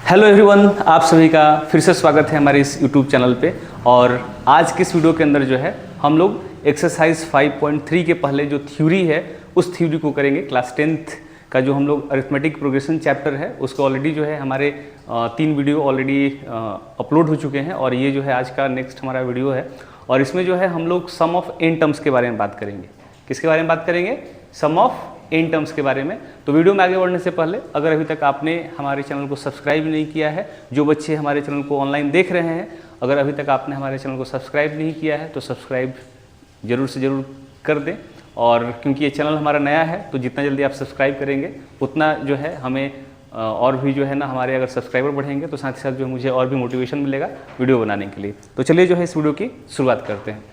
Hello everyone, आप सभी का फिर से स्वागत है हमारे इस यूट्यूब चैनल पे। और आज के इस वीडियो के अंदर जो है हम लोग एक्सरसाइज 5.3 के पहले जो थ्योरी है उस थ्योरी को करेंगे। क्लास 10th का जो हम लोग अरिथमेटिक प्रोग्रेशन चैप्टर है उसको ऑलरेडी जो है हमारे 3 वीडियो ऑलरेडी अपलोड हो चुके हैं और ये जो है आज का नेक्स्ट हमारा वीडियो है। और इसमें जो है हम लोग सम ऑफ एन टर्म्स के बारे में बात करेंगे। किसके बारे में बात करेंगे? सम ऑफ एन टर्म्स के बारे में। तो वीडियो में आगे बढ़ने से पहले अगर अभी तक आपने हमारे चैनल को सब्सक्राइब नहीं किया है, जो बच्चे हमारे चैनल को ऑनलाइन देख रहे हैं, अगर अभी तक आपने हमारे चैनल को सब्सक्राइब नहीं किया है तो सब्सक्राइब जरूर से ज़रूर कर दें। और क्योंकि ये चैनल हमारा नया है तो जितना जल्दी आप सब्सक्राइब करेंगे उतना जो है हमें और भी जो है ना हमारे अगर सब्सक्राइबर बढ़ेंगे तो साथ ही साथ जो मुझे और भी मोटिवेशन मिलेगा वीडियो बनाने के लिए। तो चलिए जो है इस वीडियो की शुरुआत करते हैं।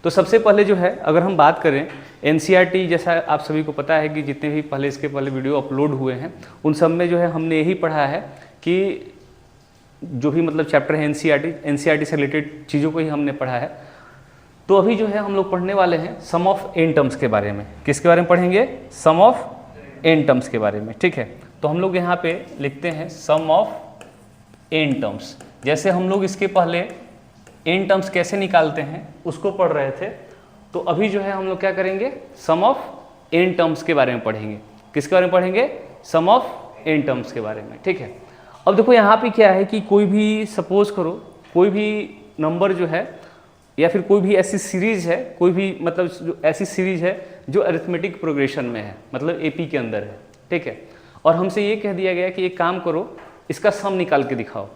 तो सबसे पहले जो है अगर हम बात करें एनसीईआरटी, जैसा आप सभी को पता है कि जितने भी पहले इसके पहले वीडियो अपलोड हुए हैं उन सब में जो है हमने यही पढ़ा है कि जो भी मतलब चैप्टर है एनसीईआरटी से रिलेटेड चीज़ों को ही हमने पढ़ा है। तो अभी जो है हम लोग पढ़ने वाले हैं सम ऑफ एन टर्म्स के बारे में। किसके बारे में पढ़ेंगे? सम ऑफ एन टर्म्स के बारे में। ठीक है, तो हम लोग यहाँ पे लिखते हैं सम ऑफ एन टर्म्स। जैसे हम लोग इसके पहले एन टर्म्स कैसे निकालते हैं उसको पढ़ रहे थे, तो अभी जो है हम लोग क्या करेंगे? सम ऑफ एन टर्म्स के बारे में पढ़ेंगे। किसके बारे में पढ़ेंगे? सम ऑफ एन टर्म्स के बारे में। ठीक है, अब देखो यहाँ पे क्या है कि कोई भी सपोज करो कोई भी नंबर जो है या फिर कोई भी ऐसी सीरीज है, कोई भी मतलब जो ऐसी सीरीज है जो अरिथमेटिक प्रोग्रेशन में है, मतलब एपी के अंदर है। ठीक है, और हमसे ये कह दिया गया कि एक काम करो, इसका सम निकाल के दिखाओ,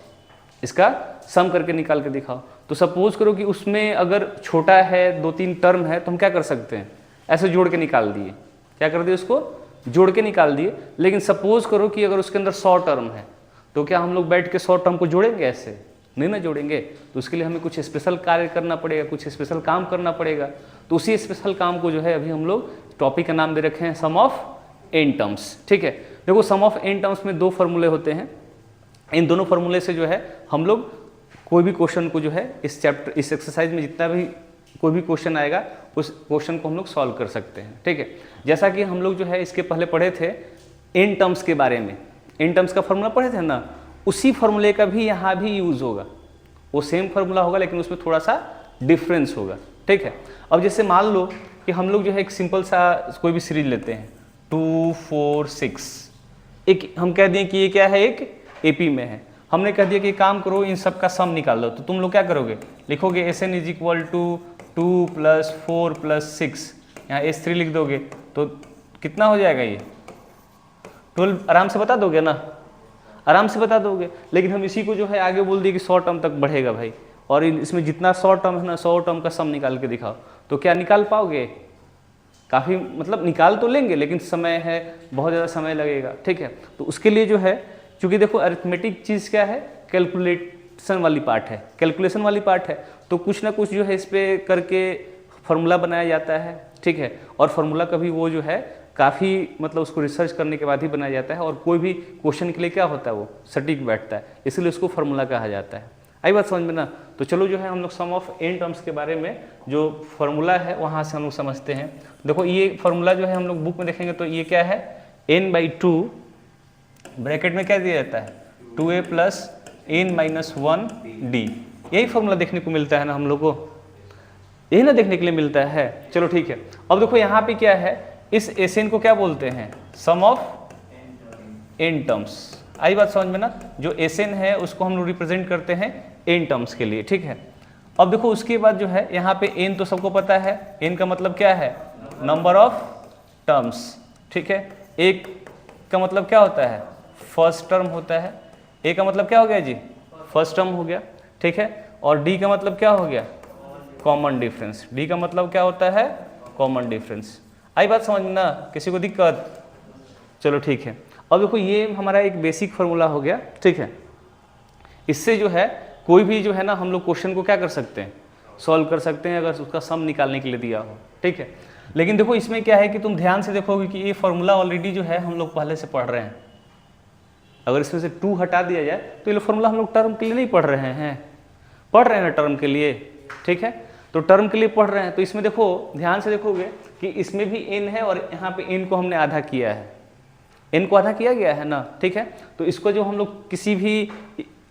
इसका सम करके निकाल के दिखाओ। तो सपोज करो कि उसमें अगर छोटा है, 2-3 टर्म है, तो हम क्या कर सकते हैं? ऐसे जोड़ के निकाल दिए। क्या कर दिए? उसको जोड़ के निकाल दिए। लेकिन सपोज करो कि अगर उसके अंदर 100 टर्म है तो क्या हम लोग बैठ के 100 टर्म को जोड़ेंगे? ऐसे नहीं ना जोड़ेंगे। तो उसके लिए हमें कुछ स्पेशल कार्य करना पड़ेगा, कुछ स्पेशल काम करना पड़ेगा। तो उसी स्पेशल काम को जो है अभी हम लोग टॉपिक का नाम दे रखे हैं सम ऑफ एन टर्म्स। ठीक है, देखो सम ऑफ एन टर्म्स में 2 फॉर्मूले होते हैं। इन दोनों फॉर्मूले से जो है हम लोग कोई भी क्वेश्चन को जो है इस चैप्टर इस एक्सरसाइज में जितना भी कोई भी क्वेश्चन आएगा उस क्वेश्चन को हम लोग सॉल्व कर सकते हैं। ठीक है, जैसा कि हम लोग जो है इसके पहले पढ़े थे एन टर्म्स के बारे में, एन टर्म्स का फॉर्मूला पढ़े थे ना, उसी फॉर्मूले का भी यहाँ भी यूज होगा। वो सेम फॉर्मूला होगा लेकिन उसमें थोड़ा सा डिफरेंस होगा। ठीक है, अब जैसे मान लो कि हम लोग जो है एक सिंपल सा कोई भी सीरीज लेते हैं 2, 4, 6। एक हम कह दें कि ये क्या है, एक एपी में है। हमने कह दिया कि काम करो इन सब का सम निकाल दो। तो तुम लोग क्या करोगे? लिखोगे SN इज इक्वल टू 2 + 4 + 6, यहाँ S3 लिख दोगे तो कितना हो जाएगा? ये 12 आराम से बता दोगे ना? आराम से बता दोगे। लेकिन हम इसी को जो है आगे बोल दिए कि 100 टर्म तक बढ़ेगा भाई, और इसमें जितना 100 टर्म है ना 100 टर्म का सम निकाल के दिखाओ। तो क्या निकाल पाओगे? काफ़ी मतलब निकाल तो लेंगे लेकिन समय है, बहुत ज़्यादा समय लगेगा। ठीक है, तो उसके लिए जो है क्योंकि देखो अरिथमेटिक चीज़ क्या है? कैलकुलेशन वाली पार्ट है, कैलकुलेशन वाली पार्ट है। तो कुछ ना कुछ जो है इस पर करके फार्मूला बनाया जाता है। ठीक है, और फार्मूला कभी वो जो है काफ़ी मतलब उसको रिसर्च करने के बाद ही बनाया जाता है, और कोई भी क्वेश्चन के लिए क्या होता है वो सटीक बैठता है, इसलिए उसको फार्मूला कहा जाता है। आई बात समझ में ना? तो चलो जो है हम लोग सम ऑफ एन टर्म्स के बारे में जो फार्मूला है वहाँ से हम लोग समझते हैं। देखो ये फार्मूला जो है हम लोग बुक में देखेंगे तो ये क्या है? n/2 ब्रैकेट में क्या दिया जाता है? 2a + n-1d। यही फॉर्मूला देखने को मिलता है ना हम लोग को, यही ना देखने के लिए मिलता है। चलो ठीक है, अब देखो यहाँ पे क्या है, इस SN को क्या बोलते हैं? Sum of N terms. आई बात समझ में ना? जो SN है उसको हम लोग रिप्रेजेंट करते हैं एन टर्म्स के लिए। ठीक है, अब देखो उसके बाद जो है यहाँ पे n तो सबको पता है, n का मतलब क्या है? Number of terms. ठीक है, एक का मतलब क्या होता है? फर्स्ट टर्म होता है। ए का मतलब क्या हो गया जी? फर्स्ट टर्म हो गया। ठीक है, और डी का मतलब क्या हो गया? Common difference. डी का मतलब क्या होता है? Common difference. आई बात समझ में ना? किसी को दिक्कत? चलो ठीक है, अब देखो ये हमारा एक बेसिक फार्मूला हो गया। ठीक है, इससे जो है कोई भी जो है ना हम लोग क्वेश्चन को क्या कर सकते हैं? सॉल्व कर सकते हैं, अगर उसका सम निकालने के लिए दिया हो। ठीक है, लेकिन देखो इसमें क्या है कि तुम ध्यान से देखोगे कि ये फार्मूला ऑलरेडी जो है हम लोग पहले से पढ़ रहे हैं। अगर इसमें से 2 हटा दिया जाए तो ये फार्मूला हम लोग टर्म के लिए नहीं पढ़ रहे हैं, पढ़ रहे हैं ना टर्म के लिए। ठीक है, तो टर्म के लिए पढ़ रहे हैं। तो इसमें देखो ध्यान से देखोगे कि इसमें भी n है और यहाँ पे n को हमने आधा किया है। n को आधा किया गया है ना, ठीक है। तो इसको जो हम लोग किसी भी,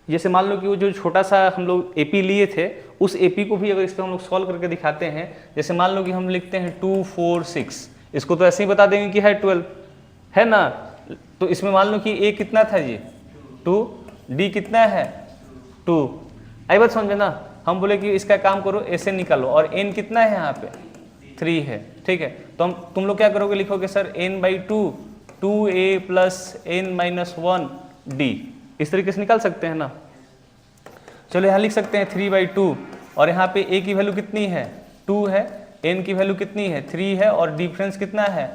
जैसे मान लो कि वो जो छोटा सा हम लोग AP लिए थे, उस AP को भी अगर इस पर हम लोग सॉल्व करके दिखाते हैं, जैसे मान लो कि हम लिखते हैं 2 4 6, इसको तो ऐसे ही बता देंगे कि है 12, है ना। तो इसमें मान लो कि A कितना था जी 2, D कितना है 2, आई बात समझ में ना। हम बोले कि इसका काम करो ऐसे निकालो, और n कितना है यहाँ पे 3 है, ठीक है। तो तुम लोग क्या करोगे, लिखोगे सर n/2 2a + n-1d, इस तरीके से निकाल सकते हैं ना। चलो यहाँ लिख सकते हैं 3/2, और यहाँ पे a की वैल्यू कितनी है 2 है, n की वैल्यू कितनी है 3 है, और डिफरेंस कितना है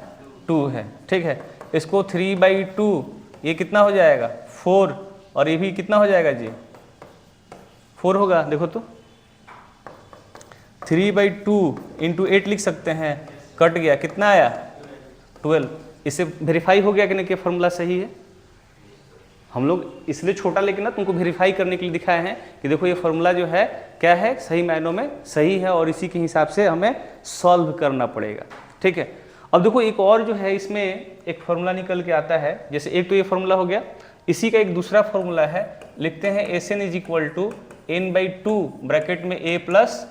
2 है, ठीक है। इसको 3/2 ये कितना हो जाएगा 4, और ये भी कितना हो जाएगा जी 4 होगा। देखो तो 3/2 × 8 लिख सकते हैं, कट गया, कितना आया 12। इससे वेरीफाई हो गया कि नहीं कि फॉर्मूला सही है। हम लोग इसलिए छोटा लेकिन ना तुमको वेरीफाई करने के लिए दिखाए हैं कि देखो ये फॉर्मूला जो है क्या है, सही मायनों में सही है, और इसी के हिसाब से हमें सॉल्व करना पड़ेगा, ठीक है। अब देखो एक और जो है इसमें एक फॉर्मूला निकल के आता है, जैसे एक तो ये फॉर्मूला हो गया, इसी का एक दूसरा फॉर्मूला है, लिखते हैं SN = n/2 ब्रैकेट में a +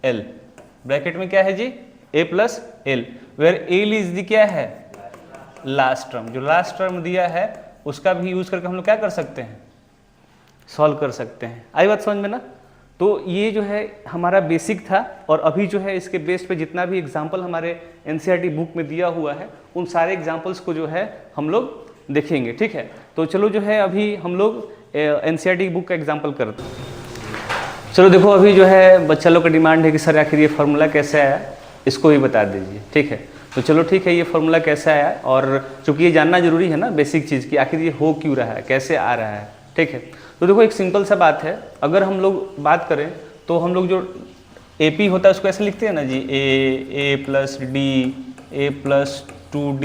l, ब्रैकेट में क्या है जी a + l, where l is the क्या है लास्ट टर्म। जो लास्ट टर्म दिया है उसका भी यूज करके हम लोग क्या कर सकते हैं, सॉल्व कर सकते हैं। आई बात समझ में ना। तो ये जो है हमारा बेसिक था, और अभी जो है इसके बेस पे जितना भी एग्जाम्पल हमारे NCERT बुक में दिया हुआ है, उन सारे एग्जाम्पल्स को जो है हम लोग देखेंगे, ठीक है। तो चलो जो है अभी हम लोग NCERT बुक का एग्जाम्पल करते हैं। चलो देखो अभी जो है बच्चा लोग का डिमांड है कि सर आखिर ये फार्मूला कैसे आया, इसको भी बता दीजिए, ठीक है। तो चलो ठीक है, ये फार्मूला कैसे आया, और चूंकि ये जानना जरूरी है ना बेसिक चीज़ कि आखिर ये हो क्यों रहा है, कैसे आ रहा है, ठीक है। तो देखो एक सिंपल सा बात है, अगर हम लोग बात करें तो हम लोग जो AP होता है उसको ऐसे लिखते हैं ना जी, a + d a + 2d,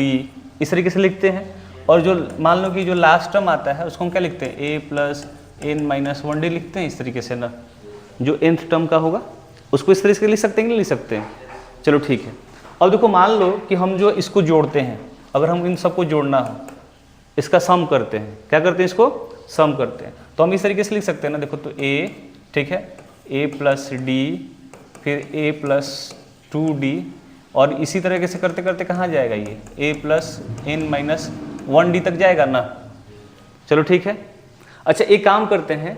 इस तरीके से लिखते हैं। और जो मान लो कि जो लास्ट टर्म आता है उसको हम क्या लिखते हैं a + n-1d लिखते हैं, इस तरीके से ना। जो nth टर्म का होगा उसको इस तरीके से लिख सकते हैं कि नहीं लिख सकते हैं, चलो ठीक है। अब देखो मान लो कि हम जो इसको जोड़ते हैं, अगर हम इन सबको जोड़ना हो, इसका सम करते हैं, क्या करते हैं इसको सम करते हैं, तो हम इस तरीके से लिख सकते हैं ना। देखो तो a, ठीक है, a + d फिर a + 2d, और इसी तरीके से करते करते कहाँ जाएगा ये a + n-1d तक जाएगा ना। चलो ठीक है। अच्छा एक काम करते हैं,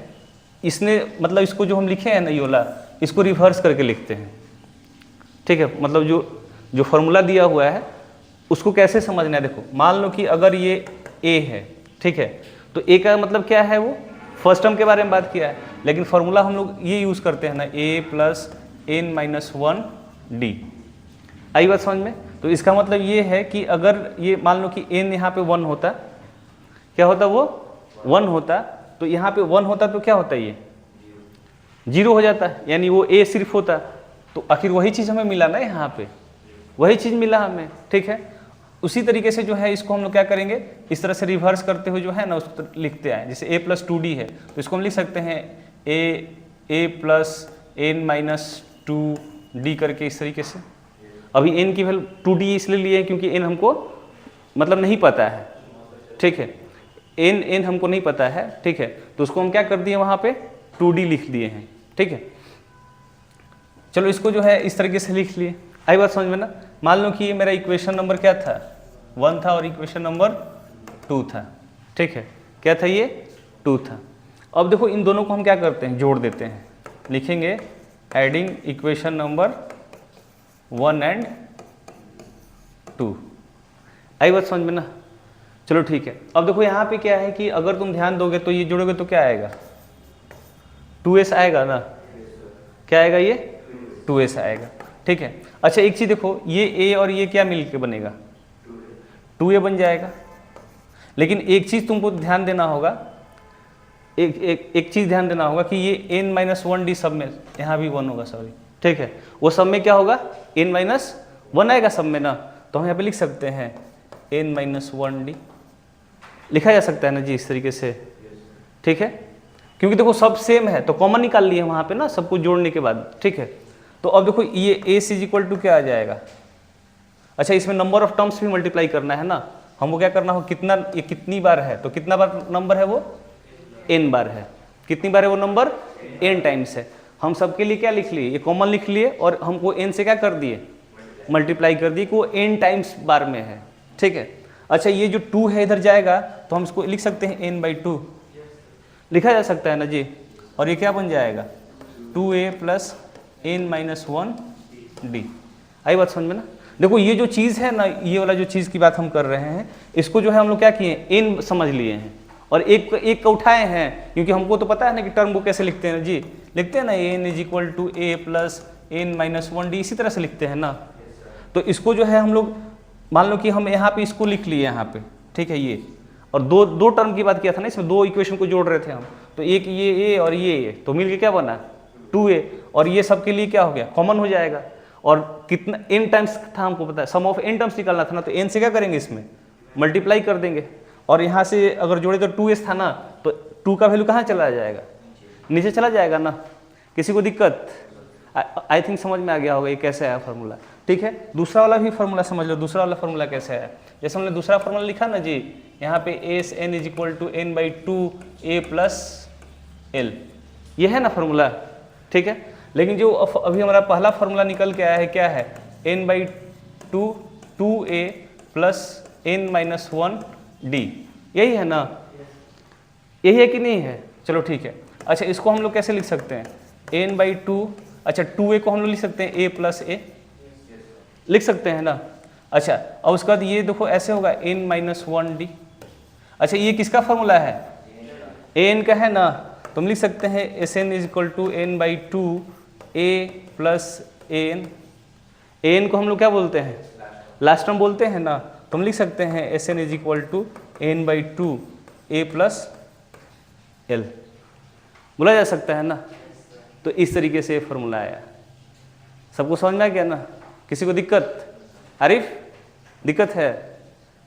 इसने मतलब इसको जो हम लिखे हैं ना ये वाला, इसको रिवर्स करके लिखते हैं, ठीक है। मतलब जो फॉर्मूला दिया हुआ है उसको कैसे समझना है। देखो मान लो कि अगर ये a है, ठीक है, तो a का मतलब क्या है, वो फर्स्ट टर्म के बारे में बात किया है, लेकिन फॉर्मूला हम लोग ये यूज़ करते हैं ना a + n-1d। आई बात समझ में। तो इसका मतलब ये है कि अगर ये मान लो कि n यहाँ पे 1 होता, क्या होता, वो 1 होता, तो यहाँ पे 1 होता तो क्या होता, ये 0 हो जाता, यानी वो a सिर्फ होता। तो आखिर वही चीज़ हमें मिला ना, यहाँ पे वही चीज़ मिला हमें, ठीक है। उसी तरीके से जो है इसको हम लोग क्या करेंगे, इस तरह से रिवर्स करते हुए जो है ना उसको लिखते हैं। जैसे a + 2d है तो इसको हम लिख सकते हैं a + n-2d करके, इस तरीके से। अभी n की वैल्यू 2d इसलिए लिए हैं क्योंकि n हमको मतलब नहीं पता है, ठीक है, n हमको नहीं पता है, ठीक है। तो उसको हम क्या कर दिए, वहाँ पे 2d लिख दिए हैं, ठीक है। चलो इसको जो है इस तरीके से लिख लिए। आई बात समझ में ना। मान लो कि ये मेरा इक्वेशन नंबर क्या था 1 था, और इक्वेशन नंबर 2 था, ठीक है, क्या था ये 2 था। अब देखो इन दोनों को हम क्या करते हैं, जोड़ देते हैं, लिखेंगे एडिंग इक्वेशन नंबर 1 and 2। आई बात समझ में ना। चलो ठीक है। अब देखो यहाँ पे क्या है कि अगर तुम ध्यान दोगे तो ये जोड़ोगे तो क्या आएगा 2s आएगा ना, क्या आएगा, ये 2s आएगा, ठीक है। अच्छा एक चीज़ देखो, ये a और ये क्या मिलके बनेगा 2a बन जाएगा। लेकिन एक चीज़ तुमको ध्यान देना होगा, एक चीज़ ध्यान देना होगा कि ये n-1d सब में यहाँ भी 1 होगा, सॉरी, ठीक है। वो सब में क्या होगा n-1 आएगा सब में ना, तो हम यहाँ पे लिख सकते हैं n-1d, लिखा जा सकता है ना जी इस तरीके से, ठीक है। क्योंकि देखो सब सेम है तो कॉमन निकाल लिए वहाँ पे ना, सबको जोड़ने के बाद, ठीक है। तो अब देखो ये a = क्या आ जाएगा। अच्छा इसमें नंबर ऑफ टर्म्स भी मल्टीप्लाई करना है ना, हमको क्या करना हो, कितना ये कितनी बार है, तो कितना बार नंबर है वो n बार है। कितनी बार है वो नंबर, n टाइम्स है। हम सबके लिए क्या लिख लिए, ये कॉमन लिख लिए और हमको n से क्या कर दिए, मल्टीप्लाई कर दिए कि वो n टाइम्स बार में है। ठीक है। अच्छा ये जो 2 है इधर जाएगा तो हम इसको लिख सकते हैं n/2 लिखा जा सकता है ना जी। और ये क्या बन जाएगा 2a + n-1d। आई बात समझ में ना। देखो ये जो चीज़ है ना, ये वाला जो चीज़ की बात हम कर रहे हैं, इसको जो है हम लोग क्या किए, n समझ लिए हैं और एक का उठाए हैं, क्योंकि हमको तो पता है ना कि टर्म को कैसे लिखते हैं ना जी, लिखते हैं ना n = a + n-1d, इसी तरह से लिखते हैं ना। तो इसको जो है हम लोग मान लो कि हम यहाँ पे इसको लिख लिए यहाँ पे, ठीक है ये, और दो टर्म की बात किया था ना, इसमें 2 इक्वेशन को जोड़ रहे थे हम, तो एक ये a और ये तो मिल के क्या बना 2a, और ये सब के लिए क्या हो गया, कॉमन हो जाएगा। और कितना n टाइम्स था हमको पता है, सम ऑफ n टर्म्स निकालना था ना, तो n से क्या करेंगे, इसमें मल्टीप्लाई कर देंगे, और यहाँ से अगर जोड़े तो 2s था ना, तो 2 का वैल्यू कहाँ चला जाएगा, नीचे चला जाएगा ना। किसी को दिक्कत, आई थिंक समझ में आ गया होगा ये कैसे आया फार्मूला। ठीक है, दूसरा वाला भी फार्मूला समझ लो, दूसरा वाला फार्मूला कैसे आया। जैसे हमने दूसरा फार्मूला लिखा ना जी, यहाँ पे n = n/2a + l, ये है ना फार्मूला। ठीक है, लेकिन जो अभी हमारा पहला फार्मूला निकल के आया है क्या है, n/2 2a + n-1d, यही है ना, यही है कि नहीं है। चलो ठीक है। अच्छा इसको हम लोग कैसे लिख सकते हैं, n/2, अच्छा 2a को हम लोग लिख सकते हैं a + a, लिख सकते हैं ना। अच्छा और उसके बाद ये देखो ऐसे होगा n-1d। अच्छा ये किसका फार्मूला है, an का है ना, तो हम लिख सकते हैं Sn = n/2 a + an। an को हम लोग क्या बोलते हैं, लास्ट टर्म बोलते हैं ना, तो हम लिख सकते हैं Sn = n/2 a + l, बोला जा सकता है ना। तो इस तरीके से फार्मूला आया। सबको समझ में आ गया ना, किसी को दिक्कत, आरिफ दिक्कत है,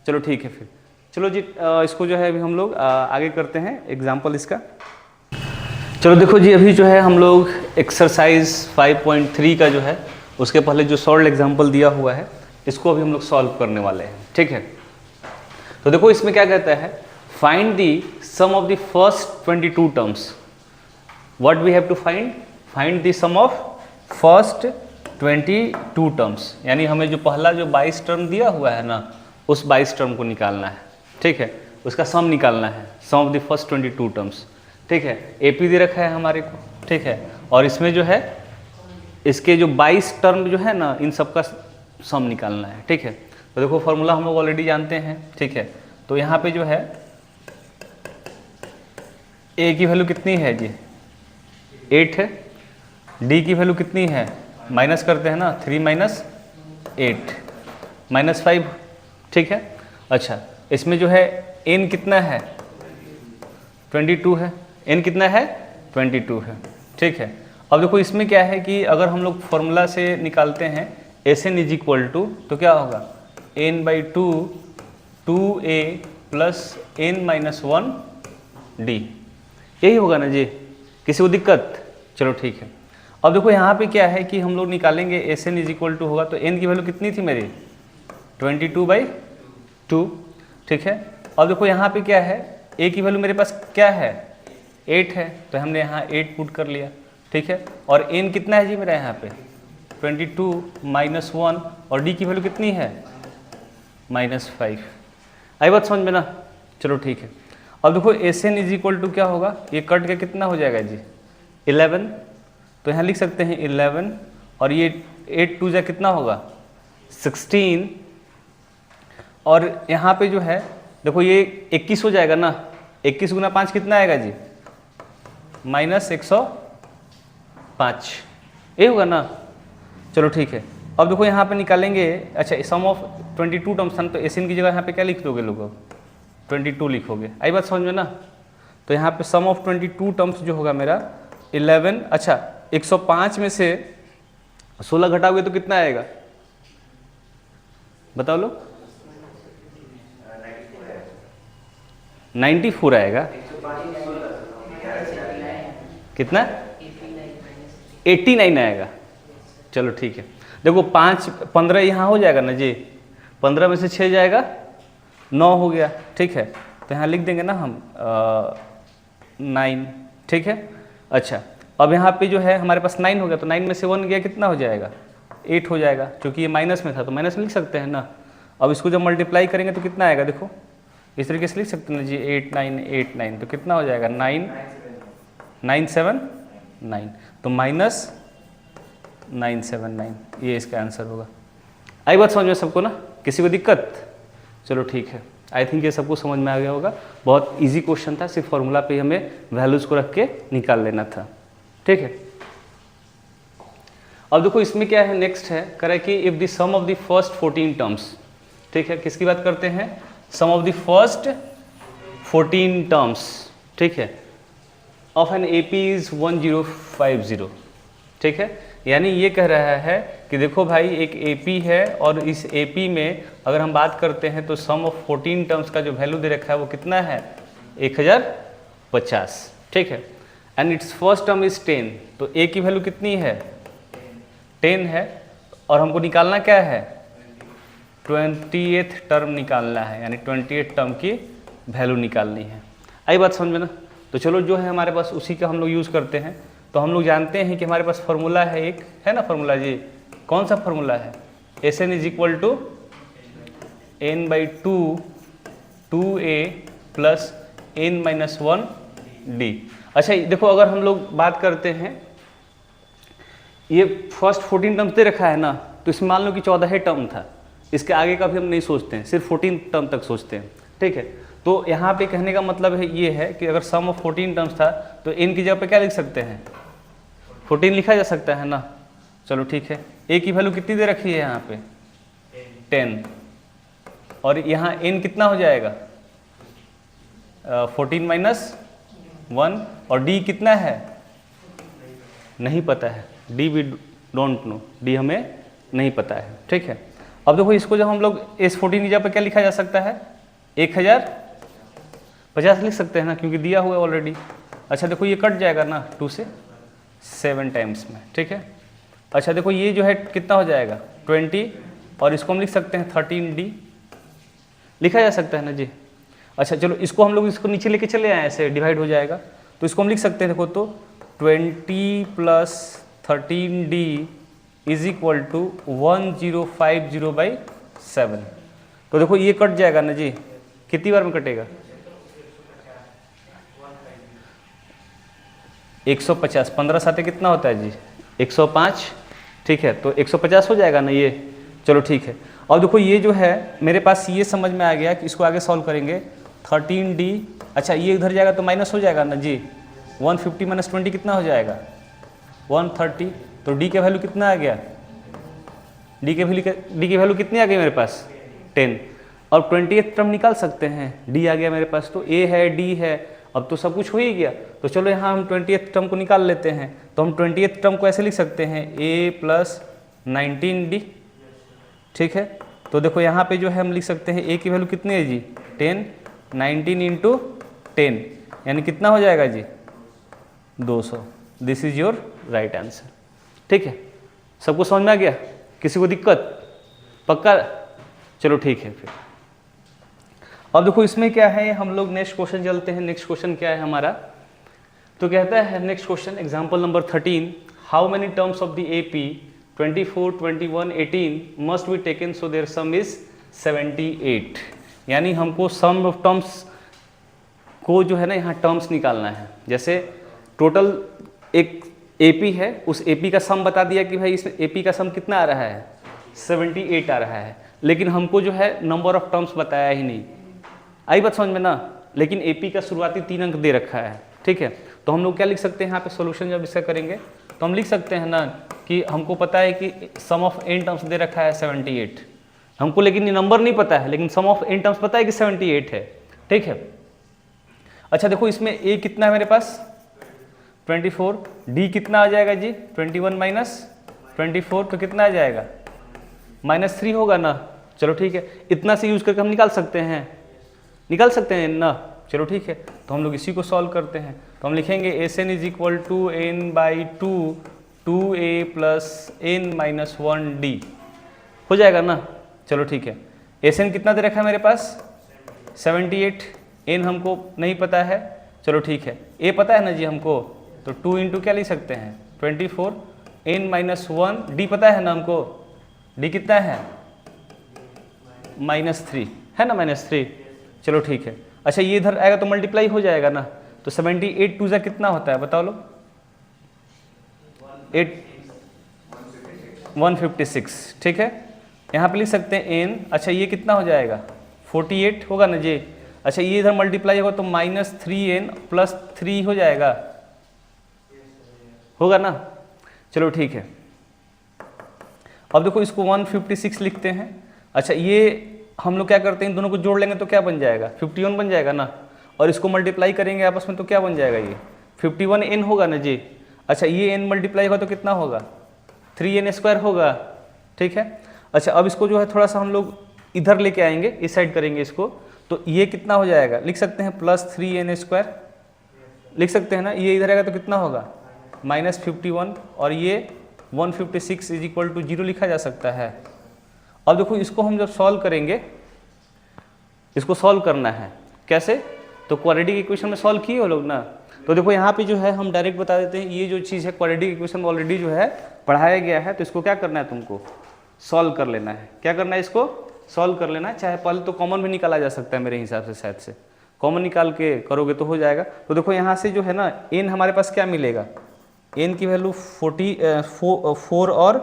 चलो ठीक है फिर। चलो जी इसको जो है अभी हम लोग आगे करते हैं एग्जाम्पल इसका। चलो देखो जी, अभी जो है हम लोग एक्सरसाइज 5.3 का जो है उसके पहले जो सॉल्व एग्जाम्पल दिया हुआ है इसको अभी हम लोग सॉल्व करने वाले हैं। ठीक है, तो देखो इसमें क्या कहता है, find the sum of the first 22 terms. What we have to find, find the sum of first 22 terms, यानी हमें जो पहला जो 22 टर्म दिया हुआ है ना, उस 22 टर्म को निकालना है। ठीक है, उसका सम निकालना है, सम ऑफ द फर्स्ट 22 टर्म्स। ठीक है, एपी दे रखा है हमारे को। ठीक है, और इसमें जो है इसके जो 22 टर्म जो है ना, इन सब का सम निकालना है। ठीक है, तो देखो फॉर्मूला हम लोग ऑलरेडी जानते हैं। ठीक है, तो यहाँ पे जो है ए की वैल्यू कितनी है जी 8 है, डी की वैल्यू कितनी है, माइनस करते हैं ना 3 - 8 -5। ठीक है, अच्छा इसमें जो है n कितना है 22 है, n कितना है 22 है। ठीक है, अब देखो इसमें क्या है कि अगर हम लोग फॉर्मूला से निकालते हैं Sn = तो क्या होगा n/2 2a + n-1d, यही होगा ना जी। किसी को दिक्कत, चलो ठीक है। अब देखो यहाँ पे क्या है कि हम लोग निकालेंगे Sn = होगा, तो n की वैल्यू कितनी थी मेरी 22/2। ठीक है, अब देखो यहाँ पे क्या है, a की वैल्यू मेरे पास क्या है 8 है, तो हमने यहाँ 8 पुट कर लिया। ठीक है, और n कितना है जी मेरा यहाँ पे 22 - 1, और d की वैल्यू कितनी है -5। आई बात समझ में ना, चलो ठीक है। अब देखो Sn = क्या होगा, ये कट के कितना हो जाएगा जी 11, तो यहाँ लिख सकते हैं 11, और ये 8 2 जा कितना होगा 16, और यहाँ पे जो है देखो ये 21 हो जाएगा ना, 21 × 5 कितना आएगा जी -105, ये होगा ना। चलो ठीक है, अब देखो यहाँ पे निकालेंगे। अच्छा सम ऑफ 22 टर्म्स था, तो Sn की जगह यहाँ पे क्या लिख दोगे लोग, अब 22 लिखोगे। आई बात समझ में ना। तो यहाँ पे सम ऑफ 22 टर्म्स जो होगा मेरा 11, अच्छा 105 में से 16 घटाओगे तो कितना आएगा बताओ लो, 94 आएगा। कितना 89 आएगा। चलो ठीक है, देखो 15 यहाँ हो जाएगा ना जी, 15 में से 6 जाएगा 9 हो गया, ठीक है। तो यहाँ लिख देंगे ना हम 9, ठीक है। अच्छा, अब यहाँ पे जो है हमारे पास 9 हो गया, तो 9 में से 1 गया कितना हो जाएगा, 8 हो जाएगा, क्योंकि ये माइनस में था तो माइनस में लिख सकते हैं ना। अब इसको जब मल्टीप्लाई करेंगे तो कितना आएगा, देखो इस तरीके से लिख सकते हैं ना जी, 8 9 8 9, तो कितना हो जाएगा 9 9 7 9, तो -979, ये इसका आंसर होगा। आई बात समझ में सबको ना, किसी को दिक्कत? चलो ठीक है, आई थिंक ये सबको समझ में आ गया होगा। बहुत इजी क्वेश्चन था, सिर्फ फॉर्मूला पे हमें वैल्यूज को रख के निकाल लेना था, ठीक है। अब देखो इसमें क्या है, नेक्स्ट है करें कि if the sum of the first 14 terms, ठीक है, किसकी बात करते हैं, sum of the first 14 terms, ठीक है, ऑफ एन एपी इज 1050, ठीक है। यानी ये कह रहा है कि देखो भाई एक एपी है और इस एपी में अगर हम बात करते हैं तो सम ऑफ 14 टर्म्स का जो वैल्यू दे रखा है वो कितना है, 1050, ठीक है। And it's first term is 10, तो ए की वैल्यू कितनी है, 10 है, और हमको निकालना क्या है, 20th टर्म निकालना है, यानी 20th टर्म की वैल्यू निकालनी है। आई बात समझ में ना। तो चलो जो है हमारे पास उसी का हम लोग यूज़ करते हैं। तो हम लोग जानते हैं कि हमारे पास फार्मूला है, एक है ना फार्मूला जी, कौन सा फार्मूला है, Sn is equal to n/2 2a plus n-1d। अच्छा देखो अगर हम लोग बात करते हैं, ये फर्स्ट 14 टर्म्स दे रखा है ना, तो इसमें मान लो कि 14 टर्म था, इसके आगे का भी हम नहीं सोचते हैं, सिर्फ 14 टर्म तक सोचते हैं, ठीक है। तो यहाँ पे कहने का मतलब है ये है कि अगर सम ऑफ 14 टर्म्स था तो n की जगह पे क्या लिख सकते हैं, 14 लिखा जा सकता है ना। चलो ठीक है, a की वैल्यू कितनी दे रखी है यहाँ पे, 10, और यहाँ n कितना हो जाएगा, 14 - 1, और d कितना है, नहीं पता है, d we don't know, d हमें नहीं पता है, ठीक है। अब देखो इसको जब हम लोग S14 की जगह पे क्या लिखा जा सकता है, 1050 लिख सकते हैं ना, क्योंकि दिया हुआ है ऑलरेडी। अच्छा देखो ये कट जाएगा ना 2 से 7 टाइम्स में, ठीक है। अच्छा देखो ये जो है कितना हो जाएगा 20, और इसको हम लिख सकते हैं 13d, लिखा जा सकता है ना जी। अच्छा चलो इसको हम लोग इसको नीचे लेके चले आए, ऐसे डिवाइड हो जाएगा, तो इसको हम लिख सकते हैं, देखो तो 20 + 13d इज इक्वल टू 1050/7। तो देखो ये कट जाएगा ना जी, कितनी बार में कटेगा, 150, 15 साथे कितना होता है जी, 105, ठीक है। तो 150 हो जाएगा ना ये, चलो ठीक है। और देखो ये जो है मेरे पास ये समझ में आ गया कि इसको आगे सॉल्व करेंगे, 13d, अच्छा ये इधर जाएगा तो माइनस हो जाएगा ना जी, 150 - 20 कितना हो जाएगा, 130, तो d के वैल्यू कितना आ गया, d की वैल्यू कितनी आ गई मेरे पास, 10, और 20th टर्म निकाल सकते हैं, d आ गया मेरे पास, तो a है d है, अब तो सब कुछ हो ही गया। तो चलो यहाँ हम 20th टर्म को निकाल लेते हैं, तो हम 20th टर्म को ऐसे लिख सकते हैं a + 19d, ठीक है। तो देखो यहाँ पे जो है हम लिख सकते हैं a की वैल्यू कितनी है जी, 10, 19 × 10 यानी कितना हो जाएगा जी, 200। This is your right answer, ठीक है। सबको समझ में आ गया, किसी को दिक्कत, पक्का, चलो ठीक है। फिर अब देखो इसमें क्या है, हम लोग नेक्स्ट क्वेश्चन चलते हैं। नेक्स्ट क्वेश्चन क्या है हमारा, तो कहता है next question example number 13, how many terms of the AP 24, 21, 18 must be taken so their sum is 78। यानी हमको सम ऑफ टर्म्स को जो है ना यहाँ टर्म्स निकालना है। जैसे टोटल एक एपी है, उस एपी का सम बता दिया कि भाई इस एपी का सम कितना आ रहा है, 78 आ रहा है, लेकिन हमको जो है नंबर ऑफ टर्म्स बताया ही नहीं। आई बात समझ में ना, लेकिन एपी का शुरुआती 3 अंक दे रखा है, ठीक है। तो हम लोग क्या लिख सकते हैं यहाँ पे सॉल्यूशन जब इसका करेंगे तो हम लिख सकते हैं ना कि हमको पता है कि सम ऑफ n टर्म्स दे रखा है 78, हमको लेकिन ये नंबर नहीं पता है, लेकिन सम ऑफ n टर्म्स पता है कि 78 है, ठीक है। अच्छा देखो इसमें a कितना है मेरे पास, 24, d कितना आ जाएगा जी, 21 - 24, तो कितना आ जाएगा, -3 होगा ना। चलो ठीक है, इतना से यूज करके हम निकाल सकते हैं ना, चलो ठीक है। तो हम लोग इसी को सॉल्व करते हैं, तो हम लिखेंगे Sn is equal to n/2 2a + n-1d, हो जाएगा ना। चलो ठीक है, Sn कितना दे रखा है मेरे पास, 78, n हमको नहीं पता है, चलो ठीक है, a पता है ना जी हमको, तो 2 इंटू क्या लिख सकते हैं 24, n माइनस 1, d पता है ना हमको, d कितना है -3 है ना, -3, चलो ठीक है। अच्छा ये इधर आएगा तो मल्टीप्लाई हो जाएगा ना, तो 78 टू जा कितना होता है बताओ लोग, 156, ठीक है। यहाँ पे लिख सकते हैं n, अच्छा ये कितना हो जाएगा 48 होगा ना जी। अच्छा ये इधर मल्टीप्लाई होगा तो -3n + 3 हो जाएगा, होगा ना, चलो ठीक है। अब देखो इसको 156 लिखते हैं। अच्छा ये हम लोग क्या करते हैं, इन दोनों को जोड़ लेंगे तो क्या बन जाएगा 51 बन जाएगा ना, और इसको मल्टीप्लाई करेंगे आपस में तो क्या बन जाएगा, ये 51n होगा ना जी। अच्छा ये n मल्टीप्लाई होगा तो कितना होगा 3n² होगा, ठीक है। अच्छा अब इसको जो है थोड़ा सा हम लोग इधर लेके आएंगे, इस साइड करेंगे इसको, तो ये कितना हो जाएगा, लिख सकते हैं +3n² लिख सकते हैं ना, ये इधर आएगा तो कितना होगा -51, और ये 156 = 0 लिखा जा सकता है। अब देखो इसको हम जब सॉल्व करेंगे, इसको सॉल्व करना है कैसे, तो क्वाड्रेटिक इक्वेशन में सॉल्व किए हो लोग ना, तो देखो यहाँ पे जो है हम डायरेक्ट बता देते हैं, ये जो चीज़ है क्वाड्रेटिक इक्वेशन ऑलरेडी जो है पढ़ाया गया है, तो इसको क्या करना है तुमको सॉल्व कर लेना है। क्या करना है, इसको सॉल्व कर लेना है, चाहे पहले तो कॉमन भी निकाला जा सकता है मेरे हिसाब से, शायद से कॉमन निकाल के करोगे तो हो जाएगा। तो देखो यहाँ से जो है ना n हमारे पास क्या मिलेगा, n की वैल्यू 4 और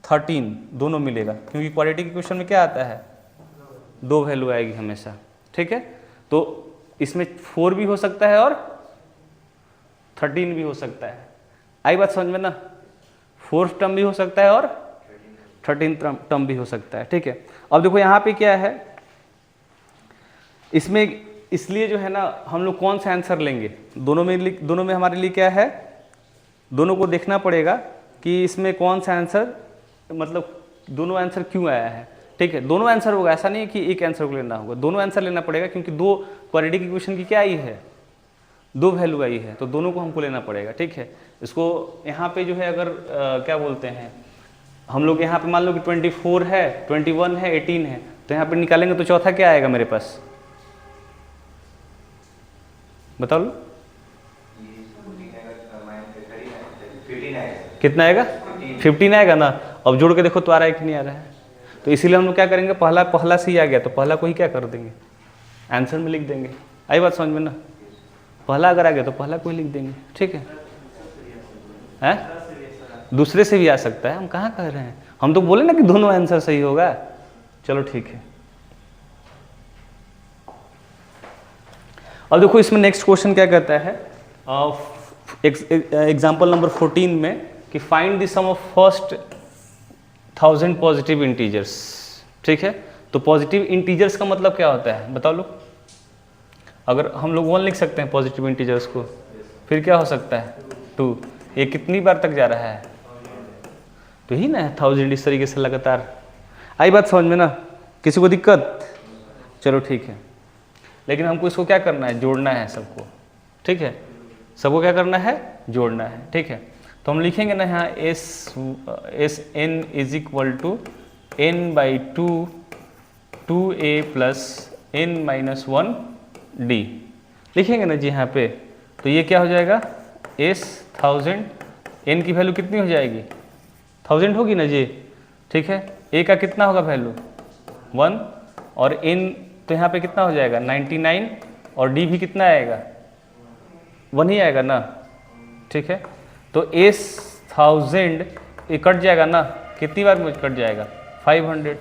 13 दोनों मिलेगा, क्योंकि क्वाड्रेटिक इक्वेशन में क्या आता है 2 वैल्यू आएगी हमेशा, ठीक है। तो इसमें 4 भी हो सकता है और 13 भी हो सकता है, आई बात समझ में ना, 4th टर्म भी हो सकता है और 13th टर्म भी हो सकता है, ठीक है। अब देखो यहाँ पे क्या है, इसमें इसलिए जो है ना हम लोग कौन सा आंसर लेंगे, दोनों में हमारे लिए क्या है, दोनों को देखना पड़ेगा कि इसमें कौन सा आंसर, मतलब दोनों आंसर क्यों आया है, ठीक है। दोनों आंसर होगा, ऐसा नहीं है कि एक आंसर को लेना होगा, दोनों आंसर लेना पड़ेगा, क्योंकि 2 क्वाड्रेटिक इक्वेशन की क्या आई है 2 वैल्यू आई है, तो दोनों को हमको लेना पड़ेगा, ठीक है। इसको यहाँ पे जो है अगर क्या बोलते हैं हम लोग, यहाँ पे मान लो कि 24 है, 21 है, 18 है, तो यहाँ पे निकालेंगे तो चौथा क्या आएगा मेरे पास बताओ लो, कितना आएगा 15 आएगा ना। अब जोड़ के देखो तो आ रहा है कि नहीं आ रहा है, तो इसीलिए हम लोग क्या करेंगे, पहला से ही आ गया तो पहला को ही क्या कर देंगे आंसर में लिख देंगे, आई बात समझ में ना, पहला अगर आ गया तो पहला को ही लिख देंगे, ठीक है। दूसरे से भी आ सकता है, हम कहाँ कह रहे हैं, हम तो बोले ना कि दोनों आंसर सही होगा, चलो ठीक है। अब देखो इसमें नेक्स्ट क्वेश्चन क्या कहता है, एग्जाम्पल नंबर 14 में कि find the sum of first 1000 positive integers, ठीक है। तो पॉजिटिव इंटीजर्स का मतलब क्या होता है बताओ लोग, अगर हम लोग 1 लिख सकते हैं पॉजिटिव इंटीजर्स को, फिर क्या हो सकता है 2, ये कितनी बार तक जा रहा है, तो ही ना 1000 इस तरीके से लगातार, आई बात समझ में ना, किसी को दिक्कत, चलो ठीक है। लेकिन हमको इसको क्या करना है, जोड़ना है सबको, ठीक है, सबको क्या करना है जोड़ना है, ठीक है। तो हम लिखेंगे ना यहाँ S n is equal to n/2 2a plus n-1 d लिखेंगे ना जी यहाँ पे, तो ये क्या हो जाएगा s 1000, n की वैल्यू कितनी हो जाएगी 1000 होगी ना जी, ठीक है। a का कितना होगा वैल्यू 1, और n तो यहाँ पे कितना हो जाएगा 99, और d भी कितना आएगा 1 ही आएगा ना, ठीक है। तो s 1000 ये कट जाएगा ना, कितनी बार में कट जाएगा 500,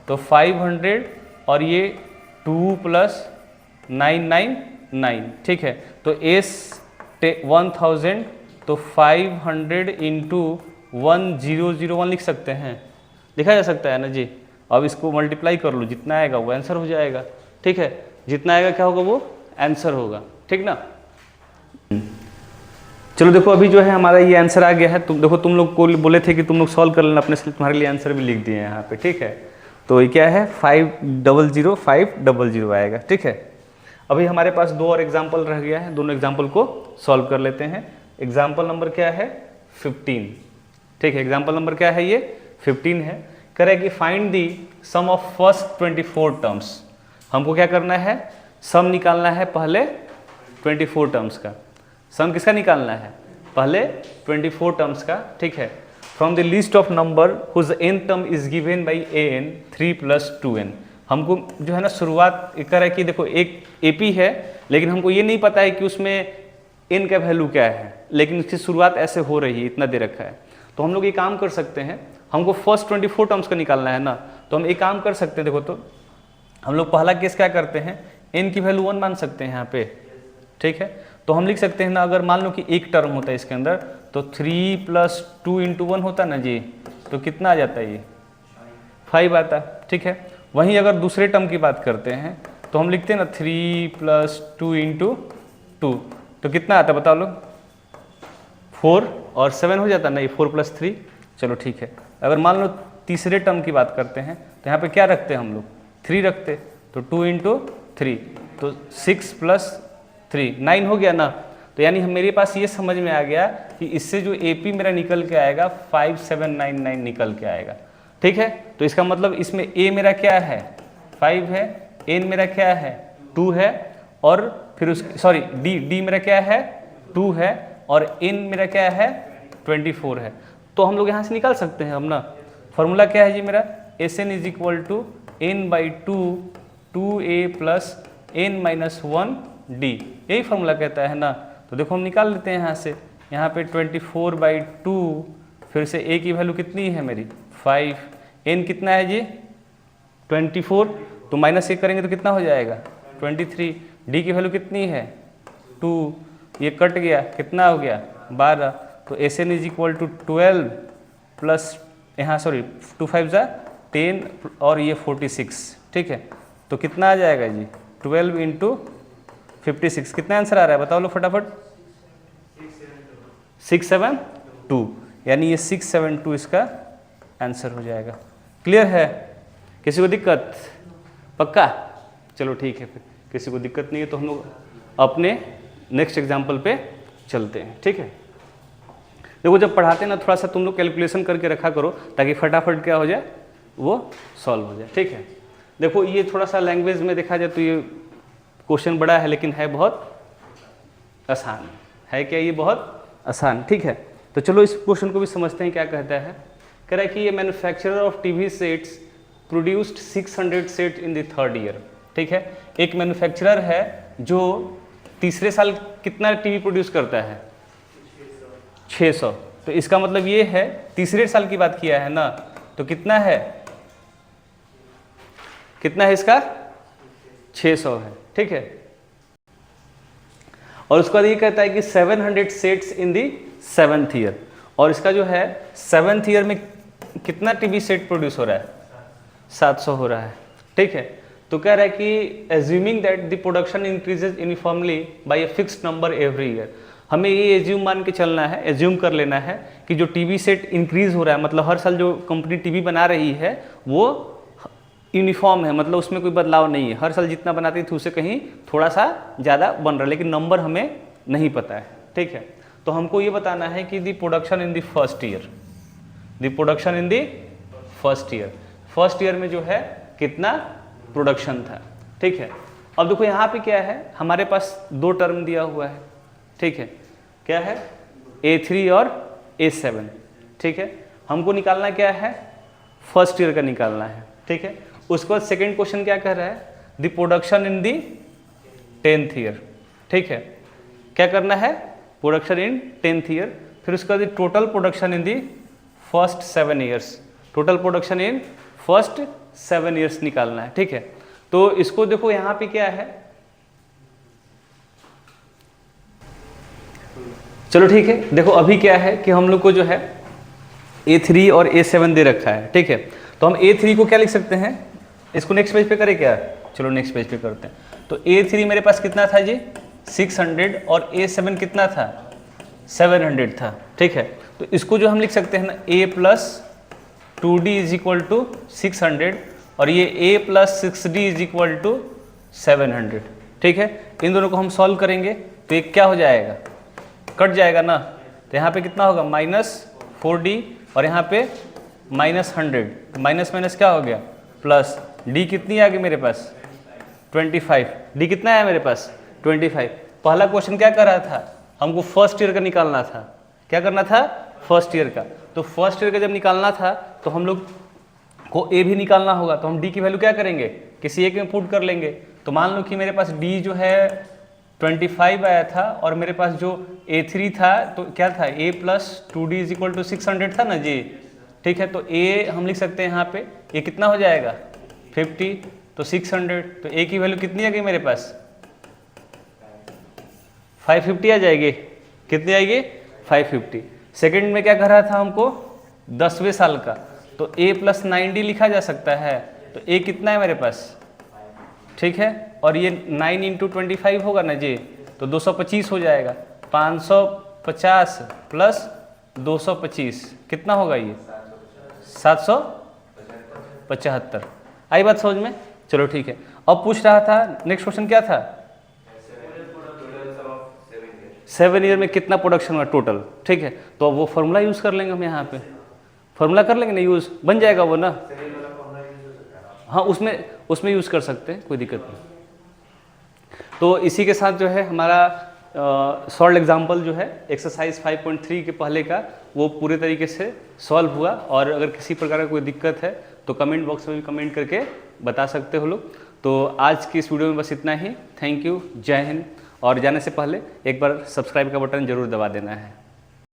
तो 500 और ये 2 + 999, ठीक है। तो s 1000 तो 500 इंटू 1001 लिख सकते हैं, लिखा जा सकता है ना जी। अब इसको मल्टीप्लाई कर लो, जितना आएगा वो आंसर हो जाएगा, ठीक है। जितना आएगा क्या होगा वो आंसर होगा, ठीक ना। चलो देखो अभी जो है हमारा ये आंसर आ गया है। तुम देखो, तुम लोग को बोले थे कि तुम लोग सॉल्व कर लेना अपने से, तुम्हारे लिए आंसर भी लिख दिए हैं यहाँ पे, ठीक है। तो ये क्या है 500 500 आएगा, ठीक है। अभी हमारे पास 2 और एग्जाम्पल रह गया है, दोनों एग्जाम्पल को सॉल्व कर लेते हैं। एग्जाम्पल नंबर क्या है 15, ठीक है। एग्जाम्पल नंबर क्या है, ये 15 है। करें कि find the sum of first 24 terms. हमको क्या करना है, सम निकालना है पहले 24 टर्म्स का। सम किसका निकालना है, पहले 24 टर्म्स का, ठीक है। From the list of number whose n term is given by an 3 + 2n। हमको जो है ना शुरुआत एक है कि देखो एक AP है, लेकिन हमको ये नहीं पता है कि उसमें n का वैल्यू क्या है, लेकिन इसकी शुरुआत ऐसे हो रही है, इतना दे रखा है। तो हम लोग ये काम कर सकते हैं, हमको फर्स्ट 24 टर्म्स का निकालना है ना, तो हम एक काम कर सकते हैं। देखो तो हम लोग पहला केस क्या करते हैं, n की वैल्यू 1 मान सकते हैं यहाँ पे, ठीक है। तो हम लिख सकते हैं ना, अगर मान लो कि एक टर्म होता है इसके अंदर, तो 3 + 2 × 1 होता ना जी, तो कितना आ जाता है, ये 5 आता, ठीक है। वहीं अगर दूसरे टर्म की बात करते हैं तो हम लिखते हैं ना 3 + 2 × 2, तो कितना आता है बताओ लोग, 4 और 7 हो जाता ना, ये 4 + 3, चलो ठीक है। अगर मान लो तीसरे टर्म की बात करते हैं तो यहाँ पे क्या रखते हैं हम लोग, 3 रखते, तो 2 × 3, तो 6 + 3 9 हो गया ना। तो यानी मेरे पास ये समझ में आ गया कि इससे जो AP मेरा निकल के आएगा 5799 निकल के आएगा, ठीक है। तो इसका मतलब इसमें A मेरा क्या है, 5 है, N मेरा क्या है, 2 है, और फिर उस सॉरी D मेरा क्या है, 2 है, और N मेरा क्या है, 24 है। तो हम लोग यहाँ से निकाल सकते हैं हम ना, फॉर्मूला क्या है जी मेरा, SN = n/2 2A + n - 1D, यही फॉर्मूला कहता है ना। तो देखो हम निकाल लेते हैं यहाँ से, यहाँ पे 24/2, फिर से A की वैल्यू कितनी है मेरी 5, N कितना है जी 24, तो -1 करेंगे तो कितना हो जाएगा 23, D की वैल्यू कितनी है 2, ये कट गया, कितना हो गया 12, तो SN = 12 प्लस यहाँ सॉरी 2 × 5 = 10 और ये 46, ठीक है। तो कितना आ जाएगा जी 12 × 56, कितना आंसर आ रहा है बताओ लो फटाफट, 672, यानी ये 672 इसका आंसर हो जाएगा। क्लियर है, किसी को दिक्कत, पक्का, चलो ठीक है, फिर किसी को दिक्कत नहीं है तो हम लोग अपने नेक्स्ट एग्जाम्पल पे चलते हैं, ठीक है। देखो जब पढ़ाते हैं ना, थोड़ा सा तुम लोग कैलकुलेशन करके रखा करो ताकि फटाफट क्या हो जाए, वो सॉल्व हो जाए, ठीक है। देखो ये थोड़ा सा लैंग्वेज में देखा जाए तो ये क्वेश्चन बड़ा है, लेकिन है बहुत आसान, है क्या, ये बहुत आसान, ठीक है। तो चलो इस क्वेश्चन को भी समझते हैं क्या कहता है। कह रहा है कि ये manufacturer of TV sets produced 600 set in the 3rd year, ठीक है। एक मैन्युफैक्चरर है जो तीसरे साल कितना टीवी प्रोड्यूस करता है 600, तो इसका मतलब ये है तीसरे साल की बात किया है ना, तो कितना है इसका 600 है, ठीक है। और उसके बाद ये कहता है कि 700 sets in the 7th year, और इसका जो है 7th ईयर में कितना टीवी सेट प्रोड्यूस हो रहा है 700 हो रहा है, ठीक है। तो कह रहा है कि assuming that the production increases uniformly by a fixed number every year, हमें ये एज्यूम मान के चलना है, एज्यूम कर लेना है कि जो टीवी सेट इंक्रीज हो रहा है, मतलब हर साल जो कंपनी टीवी बना रही है वो यूनिफॉर्म है, मतलब उसमें कोई बदलाव नहीं है, हर साल जितना बनाती थी उससे कहीं थोड़ा सा ज़्यादा बन रहा है, लेकिन नंबर हमें नहीं पता है, ठीक है। तो हमको ये बताना है कि the production in the first year, the production in the first year, first year में जो है कितना प्रोडक्शन था, ठीक है। अब देखो यहाँ पे क्या है, हमारे पास 2 टर्म दिया हुआ है, ठीक है, क्या है A3 और A7, ठीक है। हमको निकालना क्या है, फर्स्ट ईयर का निकालना है, ठीक है। उसके बाद सेकेंड क्वेश्चन क्या कह रहा है, the production in the 10th year, ठीक है। क्या करना है, प्रोडक्शन इन 10th ईयर, फिर उसके बाद total production in the first 7 years, total production in first 7 years निकालना है, ठीक है। तो इसको देखो यहाँ पे क्या है, चलो ठीक है। देखो अभी क्या है कि हम लोग को जो है A3 और A7 दे रखा है, ठीक है। तो हम A3 को क्या लिख सकते हैं, इसको नेक्स्ट पेज पे करें क्या, चलो नेक्स्ट पेज पे करते हैं। तो A3 मेरे पास कितना था जी 600 और A7 कितना था 700 था, ठीक है। तो इसको जो हम लिख सकते हैं ना A + 2D = 600 और ये A + 6D = 700, ठीक है। इन दोनों को हम सॉल्व करेंगे तो ये क्या हो जाएगा, कट जाएगा ना, तो यहाँ पे कितना होगा -4D और यहाँ पे -100, माइनस माइनस क्या हो गया प्लस, D कितनी आ गई मेरे पास 25। डी कितना है मेरे पास 25। पहला क्वेश्चन क्या कर रहा था, हमको फर्स्ट ईयर का निकालना था। क्या करना था, फर्स्ट ईयर का। तो फर्स्ट ईयर का जब निकालना था तो हम लोग को ए भी निकालना होगा, तो हम डी की वैल्यू क्या करेंगे, किसी एक में पुट कर लेंगे। तो मान लो कि मेरे पास डी जो है 25 आया था और मेरे पास जो A3 था तो क्या था, a plus 2d is equal to 600 था ना जी। ठीक है, तो a हम लिख सकते हैं यहाँ पे, a कितना हो जाएगा 50, तो 600, तो a की वैल्यू कितनी आ गई मेरे पास 550 आ जाएगी। कितनी आएगी 550। सेकंड में क्या कर रहा था हमको 10वें साल का, तो a प्लस 9d लिखा जा सकता है। तो a कितना है मेरे पास, ठीक है, और ये 9 इंटू 25 होगा ना जी, तो 225 हो जाएगा। 550 प्लस 225 कितना होगा ये 775। आई बात समझ में, चलो ठीक है। अब पूछ रहा था नेक्स्ट क्वेश्चन क्या था, 7 ईयर में कितना प्रोडक्शन हुआ टोटल। ठीक है, तो वो फॉर्मूला यूज कर लेंगे हम, यहाँ पे फॉर्मूला कर लेंगे ना यूज, बन जाएगा वो ना। हाँ, उसमें यूज कर सकते हैं, कोई दिक्कत नहीं। तो इसी के साथ जो है हमारा सॉल्व एग्जाम्पल जो है एक्सरसाइज 5.3 के पहले का वो पूरे तरीके से सॉल्व हुआ। और अगर किसी प्रकार का कोई दिक्कत है तो कमेंट बॉक्स में भी कमेंट करके बता सकते हो लोग। तो आज की इस वीडियो में बस इतना ही। थैंक यू, जय हिंद। और जाने से पहले एक बार सब्सक्राइब का बटन जरूर दबा देना है।